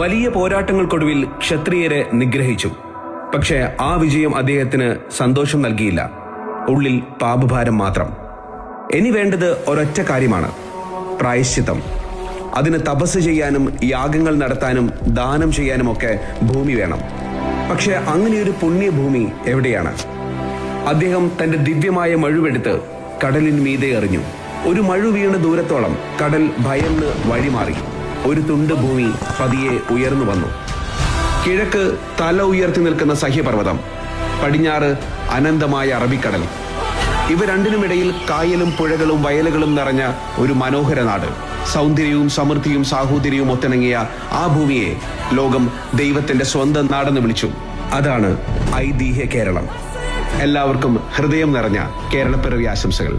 വലിയ പോരാട്ടങ്ങൾക്കൊടുവിൽ ക്ഷത്രിയരെ നിഗ്രഹിച്ചു. പക്ഷേ ആ വിജയം അദ്ദേഹത്തിന് സന്തോഷം നൽകിയില്ല. ഉള്ളിൽ പാപഭാരം മാത്രം. ഇനി വേണ്ടത് ഒരൊറ്റ കാര്യമാണ്: പ്രായശ്ചിത്തം. അതിന് തപസ് ചെയ്യാനും യാഗങ്ങൾ നടത്താനും ദാനം ചെയ്യാനുമൊക്കെ ഭൂമി വേണം. പക്ഷെ അങ്ങനെയൊരു പുണ്യഭൂമി എവിടെയാണ്? അദ്ദേഹം തന്റെ ദിവ്യമായ മഴുവെടുത്ത് കടലിന് മീതെ എറിഞ്ഞു. ഒരു മഴു വീണ ദൂരത്തോളം കടൽ ഭയന്ന് വഴിമാറി. ഒരു തുണ്ട് ഭൂമി പതിയെ ഉയർന്നു വന്നു. കിഴക്ക് തല ഉയർത്തി നിൽക്കുന്ന സഹ്യപർവ്വതം, പടിഞ്ഞാറ് അനന്തമായ അറബിക്കടൽ. ഇവ രണ്ടിനുമിടയിൽ കായലും പുഴകളും വയലുകളും നിറഞ്ഞ ഒരു മനോഹര നാട്. സൗന്ദര്യവും സമൃദ്ധിയും സാഹോദര്യവും ഒത്തിണങ്ങിയ ആ ഭൂമിയെ ലോകം ദൈവത്തിന്റെ സ്വന്തം നാടെന്ന് വിളിച്ചു. അതാണ് ഐതിഹ്യ കേരളം. എല്ലാവർക്കും ഹൃദയം നിറഞ്ഞ കേരളപ്പിറവി ആശംസകൾ.